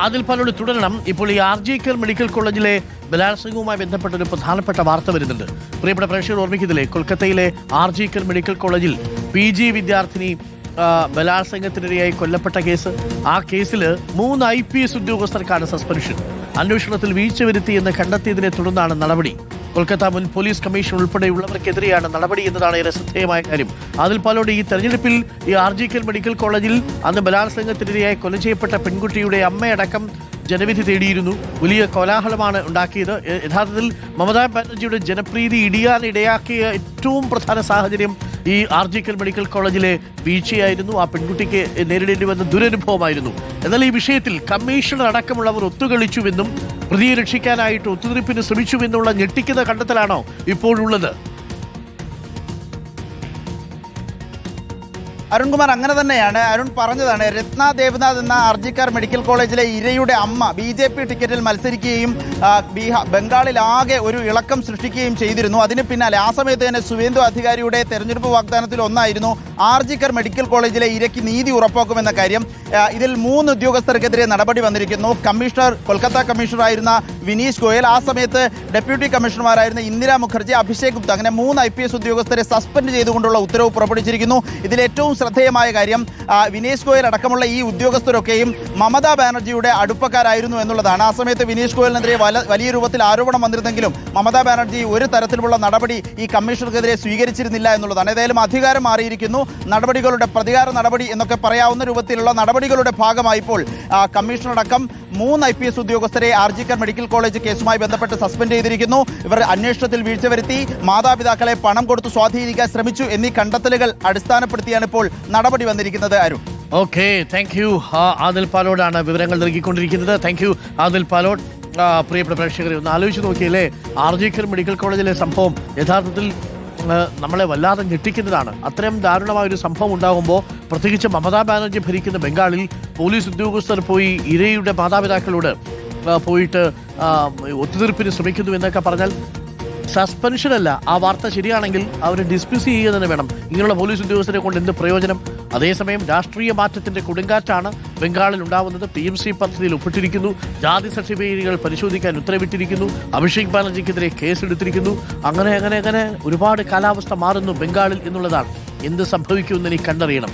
അതിൽ പലരോട് തുടരണം. ഇപ്പോൾ ഈ RGKR മെഡിക്കൽ കോളേജിലെ ബലാത്സംഗവുമായി ബന്ധപ്പെട്ട ഒരു പ്രധാനപ്പെട്ട വാർത്ത വരുന്നുണ്ട്. പ്രിയപ്പെട്ട പ്രേക്ഷകർ ഓർമ്മിക്കുന്നില്ലേ, കൊൽക്കത്തയിലെ RGKR മെഡിക്കൽ കോളേജിൽ PG വിദ്യാർത്ഥിനി ബലാത്സംഗത്തിനിരയായി കൊല്ലപ്പെട്ട കേസ്. ആ കേസിൽ 3 IPS ഉദ്യോഗസ്ഥർക്കാണ് സസ്പെൻഷൻ. അന്വേഷണത്തിൽ വീഴ്ച വരുത്തി എന്ന് കണ്ടെത്തിയതിനെ തുടർന്നാണ് നടപടി. കൊൽക്കത്ത മുൻ പോലീസ് കമ്മീഷൻ ഉൾപ്പെടെയുള്ളവർക്കെതിരെയാണ് നടപടി എന്നതാണ് ഏറെ ശ്രദ്ധേയമായ കാര്യം. അതിൽ പലരോട് ഈ തെരഞ്ഞെടുപ്പിൽ ഈ RGKR മെഡിക്കൽ കോളേജിൽ അന്ന് ബലാത്സംഗത്തിനിരയായി കൊല ചെയ്യപ്പെട്ട പെൺകുട്ടിയുടെ അമ്മയടക്കം ജനവിധി തേടിയിരുന്നു. വലിയ കോലാഹലമാണ് ഉണ്ടാക്കിയത്. യഥാർത്ഥത്തിൽ മമതാ ബാനർജിയുടെ ജനപ്രീതി ഇടിയാക്കിയ ഏറ്റവും പ്രധാന സാഹചര്യം ഈ RGKR മെഡിക്കൽ കോളേജിലെ വീഴ്ചയായിരുന്നു. ആ പെൺകുട്ടിക്ക് നേരിടേണ്ടി വന്ന ദുരനുഭവമായിരുന്നു. എന്നാൽ ഈ വിഷയത്തിൽ കമ്മീഷണർ അടക്കമുള്ളവർ ഒത്തുകളിച്ചുവെന്നും പ്രതിയെ രക്ഷിക്കാനായിട്ട് ഒത്തുതീർപ്പിന് ശ്രമിച്ചുവെന്നുള്ള ഞെട്ടിക്കുന്ന കണ്ടെത്തലാണോ ഇപ്പോഴുള്ളത്? അരുൺകുമാർ, അങ്ങനെ തന്നെയാണ്. അരുൺ പറഞ്ഞതാണ്. രത്ന ദേവനാഥ് എന്ന RGKR മെഡിക്കൽ കോളേജിലെ ഇരയുടെ അമ്മ BJP ടിക്കറ്റിൽ മത്സരിക്കുകയും ബംഗാളിൽ ആകെ ഒരു ഇളക്കം സൃഷ്ടിക്കുകയും ചെയ്തിരുന്നു. അതിന് പിന്നാലെ ആ സമയത്ത് തന്നെ സുവേന്ദു അധികാരിയുടെ തെരഞ്ഞെടുപ്പ് വാഗ്ദാനത്തിൽ ഒന്നായിരുന്നു RGKR മെഡിക്കൽ കോളേജിലെ ഇരയ്ക്ക് നീതി ഉറപ്പാക്കുമെന്ന കാര്യം. ഇതിൽ 3 ഉദ്യോഗസ്ഥർക്കെതിരെ നടപടി വന്നിരിക്കുന്നു. കമ്മീഷണർ, കൊൽക്കത്ത കമ്മീഷണറായിരുന്ന വിനീഷ് ഗോയൽ, ആ സമയത്ത് ഡെപ്യൂട്ടി കമ്മീഷണർമാരായിരുന്ന ഇന്ദിരാ മുഖർജി, അഭിഷേക് ഗുപ്ത, അങ്ങനെ 3 IPS ഉദ്യോഗസ്ഥരെ സസ്പെൻഡ് ചെയ്തുകൊണ്ടുള്ള ഉത്തരവ് പുറപ്പെടുവിച്ചിരിക്കുന്നു. ഇതിൽ ഏറ്റവും ശ്രദ്ധേയമായ കാര്യം വിനീഷ് ഗോയൽ അടക്കമുള്ള ഈ ഉദ്യോഗസ്ഥരൊക്കെയും മമതാ ബാനർജിയുടെ അടുപ്പക്കാരായിരുന്നു എന്നുള്ളതാണ്. ആ സമയത്ത് വിനീഷ് ഗോയലിനെതിരെ വലിയ രൂപത്തിൽ ആരോപണം വന്നിരുന്നെങ്കിലും മമതാ ബാനർജി ഒരു തരത്തിലുള്ള നടപടി ഈ കമ്മീഷണർക്കെതിരെ സ്വീകരിച്ചിരുന്നില്ല എന്നുള്ളതാണ്. ഏതായാലും അധികാരം മാറിയിരിക്കുന്നു. നടപടികളുടെ പ്രതികാര നടപടി എന്നൊക്കെ പറയാവുന്ന രൂപത്തിലുള്ള നടപടികളുടെ ഭാഗമായി ഇപ്പോൾ കമ്മീഷണറടക്കം 3 IPS ഉദ്യോഗസ്ഥരെ RGKR മെഡിക്കൽ കോളേജ് കേസുമായി ബന്ധപ്പെട്ട് സസ്പെൻഡ് ചെയ്തിരിക്കുന്നു. ഇവർ അന്വേഷണത്തിൽ വീഴ്ച വരുത്തി, മാതാപിതാക്കളെ പണം കൊടുത്ത് സ്വാധീനിക്കാൻ ശ്രമിച്ചു എന്നീ കണ്ടെത്തലുകൾ അടിസ്ഥാനപ്പെടുത്തിയാണ് ഇപ്പോൾ നടപടി വന്നിരിക്കുന്നത്. Arun, okay, thank you. Adil പാലോടാണ് വിവരങ്ങൾ നൽകിക്കൊണ്ടിരിക്കുന്നത്. Thank you Adil Palode. പ്രിയപ്പെട്ട പ്രേക്ഷകരെ ഒന്ന് ആലോചിച്ച് നോക്കിയല്ലേ, RGKR മെഡിക്കൽ കോളേജിലെ സംഭവം യഥാർത്ഥത്തിൽ നമ്മളെ വല്ലാതെ ഞെട്ടിക്കുന്നതാണ്. അത്രയും ദാരുണമായ ഒരു സംഭവം ഉണ്ടാകുമ്പോൾ, പ്രത്യേകിച്ച് മമതാ ബാനർജി ഭരിക്കുന്ന ബംഗാളിൽ പോലീസ് ഉദ്യോഗസ്ഥർ പോയി ഇരയുടെ മാതാപിതാക്കളോട് പോയിട്ട് ഒത്തുതീർപ്പിന് ശ്രമിക്കുന്നു എന്നൊക്കെ പറഞ്ഞാൽ സസ്പെൻഷനല്ല. ആ വാർത്ത ശരിയാണെങ്കിൽ അവരെ ഡിസ്മിസ് ചെയ്യുക തന്നെ വേണം. ഇങ്ങനെയുള്ള പോലീസ് ഉദ്യോഗസ്ഥരെ കൊണ്ട് എന്ത് പ്രയോജനം? അതേസമയം രാഷ്ട്രീയ മാറ്റത്തിന്റെ കൊടുങ്കാറ്റാണ് ബംഗാളിൽ ഉണ്ടാവുന്നത്. PMC പദ്ധതിയിൽ ഒപ്പിട്ടിരിക്കുന്നു. ജാതി സർട്ടിഫിക്കറ്റുകൾ പരിശോധിക്കാൻ ഉത്തരവിട്ടിരിക്കുന്നു. അഭിഷേക് ബാനർജിക്കെതിരെ കേസെടുത്തിരിക്കുന്നു. അങ്ങനെ ഒരുപാട് കാലാവസ്ഥ മാറുന്നു ബംഗാളിൽ എന്നുള്ളതാണ്. എന്ത് സംഭവിക്കുമെന്ന് ഇനി കണ്ടറിയണം.